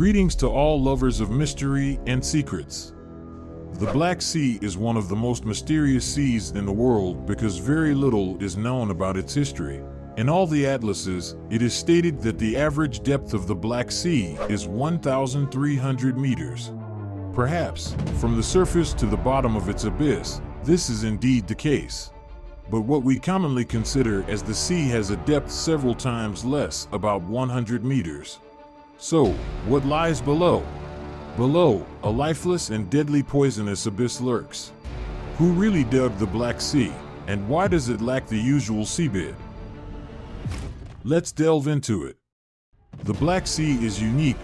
Greetings to all lovers of mystery and secrets. The Black Sea is one of the most mysterious seas in the world because very little is known about its history. In all the atlases, it is stated that the average depth of the Black Sea is 1,300 meters. Perhaps, from the surface to the bottom of its abyss, this is indeed the case. But what we commonly consider as the sea has a depth several times less, about 100 meters. So, what lies below? Below, a lifeless and deadly poisonous abyss lurks. Who really dug the Black Sea, and why does it lack the usual seabed? Let's delve into it. The Black Sea is unique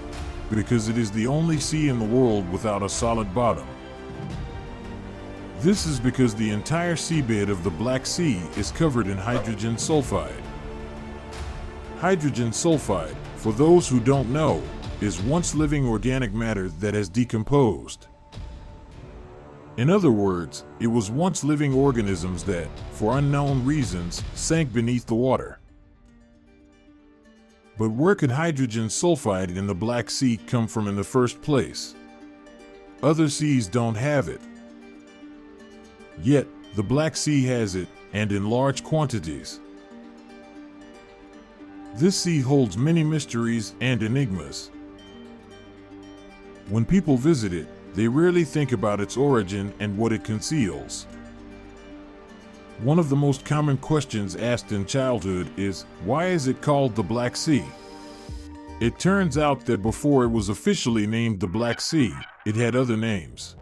because it is the only sea in the world without a solid bottom. This is because the entire seabed of the Black Sea is covered in hydrogen sulfide. Hydrogen sulfide, for those who don't know, is once living organic matter that has decomposed. In other words, it was once living organisms that, for unknown reasons, sank beneath the water. But where could hydrogen sulfide in the Black Sea come from in the first place? Other seas don't have it. Yet, the Black Sea has it, and in large quantities. This sea holds many mysteries and enigmas. When people visit it, they rarely think about its origin and what it conceals. One of the most common questions asked in childhood is, why is it called the Black Sea? It turns out that before it was officially named the Black Sea, it had other names.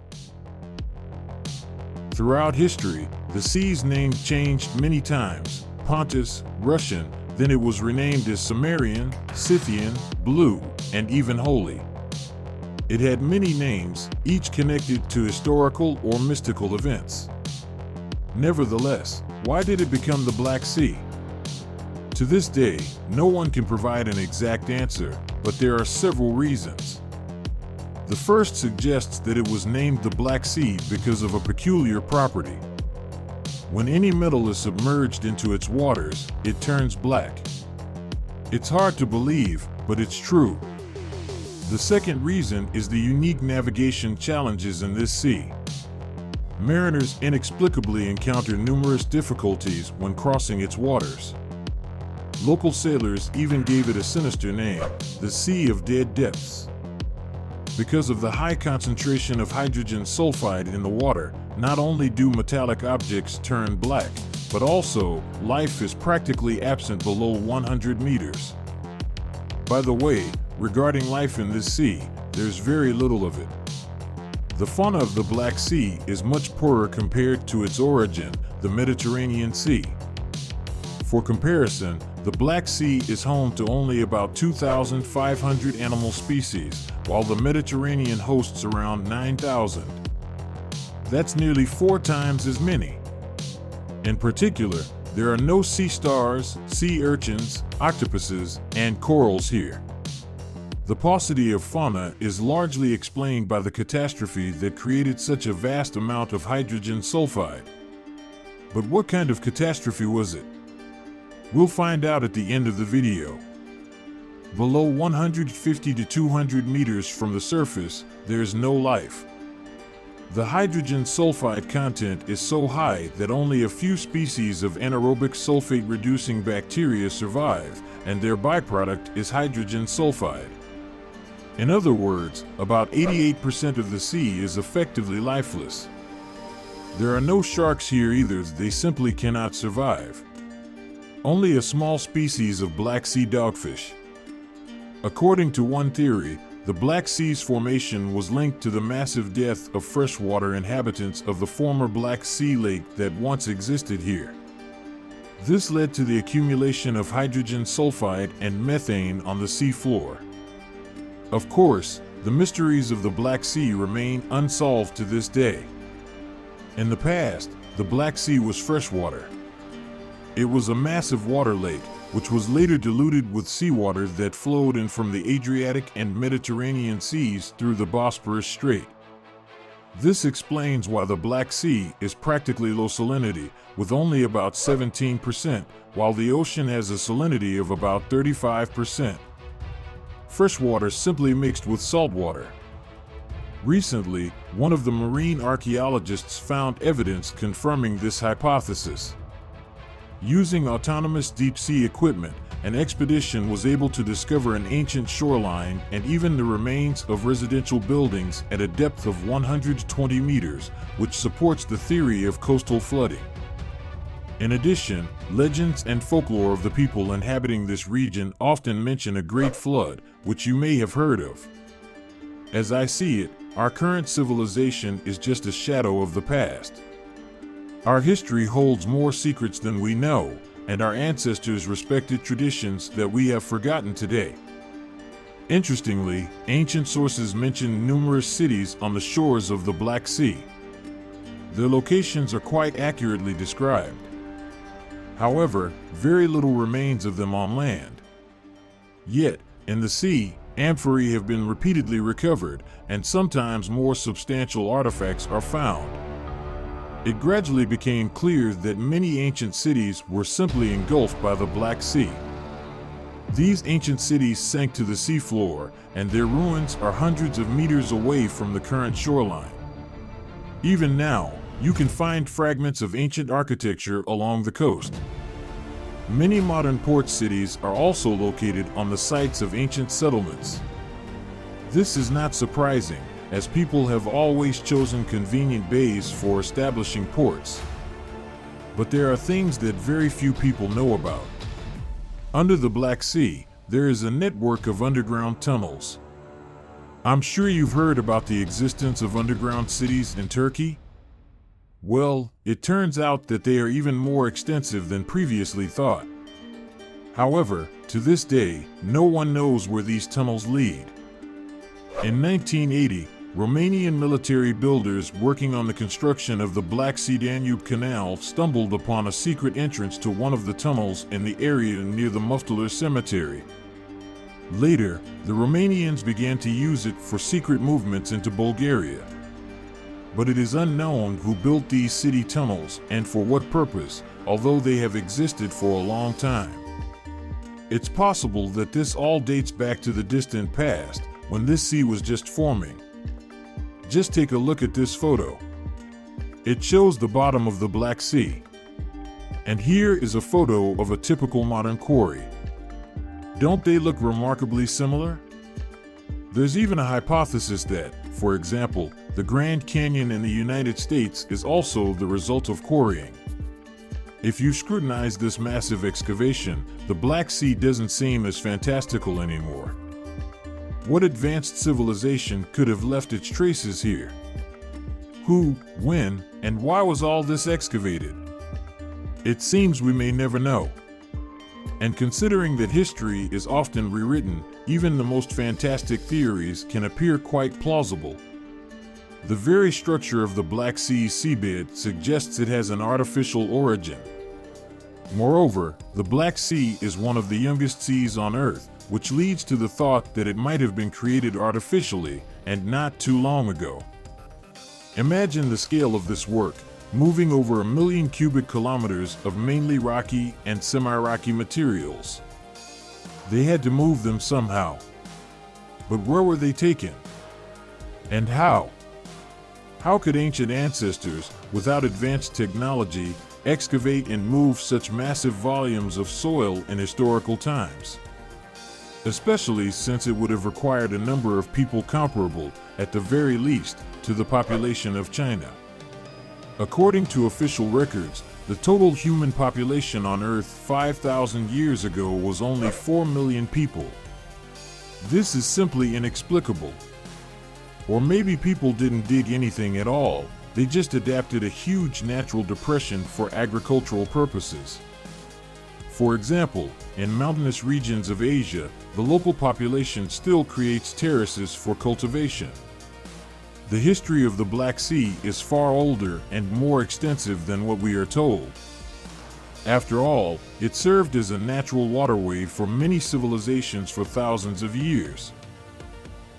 Throughout history, the sea's name changed many times: Pontus, Russian, then it was renamed as Sumerian, Scythian, Blue, and even Holy. It had many names, each connected to historical or mystical events. Nevertheless, why did it become the Black Sea? To this day, no one can provide an exact answer, but there are several reasons. The first suggests that it was named the Black Sea because of a peculiar property. When any metal is submerged into its waters, it turns black. It's hard to believe, but it's true. The second reason is the unique navigation challenges in this sea. Mariners inexplicably encounter numerous difficulties when crossing its waters. Local sailors even gave it a sinister name, the Sea of Dead Depths. Because of the high concentration of hydrogen sulfide in the water, not only do metallic objects turn black, but also, life is practically absent below 100 meters. By the way, regarding life in this sea, there's very little of it. The fauna of the Black Sea is much poorer compared to its origin, the Mediterranean Sea. For comparison, the Black Sea is home to only about 2,500 animal species, while the Mediterranean hosts around 9,000. That's nearly 4 times as many. In particular, there are no sea stars, sea urchins, octopuses, and corals here. The paucity of fauna is largely explained by the catastrophe that created such a vast amount of hydrogen sulfide. But what kind of catastrophe was it? We'll find out at the end of the video. Below 150 to 200 meters from the surface, there's no life. The hydrogen sulfide content is so high that only a few species of anaerobic sulfate-reducing bacteria survive, and their byproduct is hydrogen sulfide. In other words, about 88% of the sea is effectively lifeless. There are no sharks here either, they simply cannot survive. Only a small species of Black Sea dogfish. According to one theory, the Black Sea's formation was linked to the massive death of freshwater inhabitants of the former Black Sea lake that once existed here. This led to the accumulation of hydrogen sulfide and methane on the sea floor. Of course, the mysteries of the Black Sea remain unsolved to this day. In the past, the Black Sea was freshwater. It was a massive water lake, which was later diluted with seawater that flowed in from the Adriatic and Mediterranean seas through the Bosporus Strait. This explains why the Black Sea is practically low salinity, with only about 17%, while the ocean has a salinity of about 35%. fresh water simply mixed with salt water. Recently, one of the marine archaeologists found evidence confirming this hypothesis. Using autonomous deep-sea equipment, an expedition was able to discover an ancient shoreline and even the remains of residential buildings at a depth of 120 meters, which supports the theory of coastal flooding. In addition, legends and folklore of the people inhabiting this region often mention a great flood, which you may have heard of. As I see it, our current civilization is just a shadow of the past. Our history holds more secrets than we know, and our ancestors respected traditions that we have forgotten today. Interestingly, ancient sources mention numerous cities on the shores of the Black Sea. Their locations are quite accurately described. However, very little remains of them on land. Yet, in the sea, amphorae have been repeatedly recovered, and sometimes more substantial artifacts are found. It gradually became clear that many ancient cities were simply engulfed by the Black Sea. These ancient cities sank to the seafloor, and their ruins are hundreds of meters away from the current shoreline. Even now, you can find fragments of ancient architecture along the coast. Many modern port cities are also located on the sites of ancient settlements. This is not surprising, as people have always chosen convenient bays for establishing ports. But there are things that very few people know about. Under the Black Sea, there is a network of underground tunnels. I'm sure you've heard about the existence of underground cities in Turkey. Well, it turns out that they are even more extensive than previously thought. However, to this day, no one knows where these tunnels lead. In 1980, Romanian military builders working on the construction of the Black Sea-Danube Canal stumbled upon a secret entrance to one of the tunnels in the area near the Mufteler Cemetery. Later, the Romanians began to use it for secret movements into Bulgaria. But it is unknown who built these city tunnels and for what purpose, although they have existed for a long time. It's possible that this all dates back to the distant past, when this sea was just forming. Just take a look at this photo. It shows the bottom of the Black Sea. And here is a photo of a typical modern quarry. Don't they look remarkably similar? There's even a hypothesis that, for example, the Grand Canyon in the United States is also the result of quarrying. If you scrutinize this massive excavation, the Black Sea doesn't seem as fantastical anymore. What advanced civilization could have left its traces here? Who, when, and why was all this excavated? It seems we may never know. And considering that history is often rewritten, even the most fantastic theories can appear quite plausible. The very structure of the Black Sea seabed suggests it has an artificial origin. Moreover, the Black Sea is one of the youngest seas on Earth, which leads to the thought that it might have been created artificially and not too long ago. Imagine the scale of this work, moving over 1 million cubic kilometers of mainly rocky and semi-rocky materials. They had to move them somehow. But where were they taken? And how? How could ancient ancestors, without advanced technology, excavate and move such massive volumes of soil in historical times? Especially since it would have required a number of people comparable, at the very least, to the population of China. According to official records, the total human population on Earth 5,000 years ago was only 4 million people. This is simply inexplicable. Or maybe people didn't dig anything at all, they just adapted a huge natural depression for agricultural purposes. For example, in mountainous regions of Asia, the local population still creates terraces for cultivation. The history of the Black Sea is far older and more extensive than what we are told. After all, it served as a natural waterway for many civilizations for thousands of years.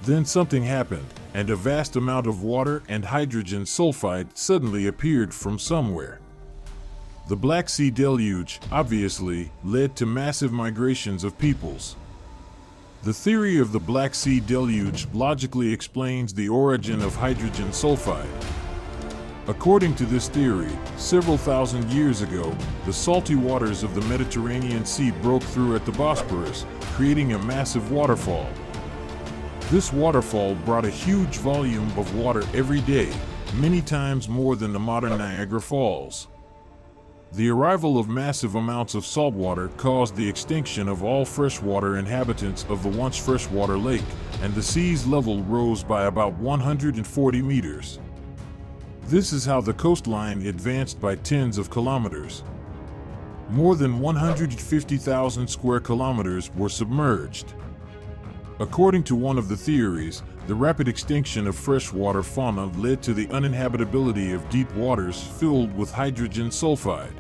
Then something happened, and a vast amount of water and hydrogen sulfide suddenly appeared from somewhere. The Black Sea deluge, obviously, led to massive migrations of peoples. The theory of the Black Sea deluge logically explains the origin of hydrogen sulfide. According to this theory, several thousand years ago, the salty waters of the Mediterranean Sea broke through at the Bosporus, creating a massive waterfall. This waterfall brought a huge volume of water every day, many times more than the modern Niagara Falls. The arrival of massive amounts of salt water caused the extinction of all freshwater inhabitants of the once freshwater lake, and the sea's level rose by about 140 meters. This is how the coastline advanced by tens of kilometers. More than 150,000 square kilometers were submerged. According to one of the theories, the rapid extinction of freshwater fauna led to the uninhabitability of deep waters filled with hydrogen sulfide.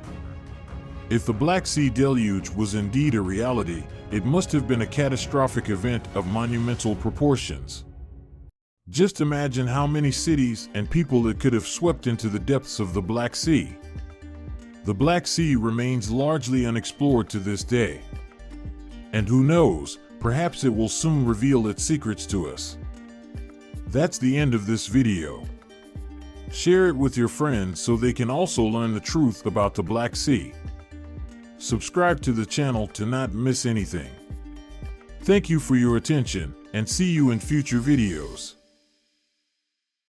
If the Black Sea deluge was indeed a reality, it must have been a catastrophic event of monumental proportions. Just imagine how many cities and people it could have swept into the depths of the Black Sea. The Black Sea remains largely unexplored to this day. And who knows, perhaps it will soon reveal its secrets to us. That's the end of this video. Share it with your friends so they can also learn the truth about the Black Sea. Subscribe to the channel to not miss anything. Thank you for your attention, and see you in future videos.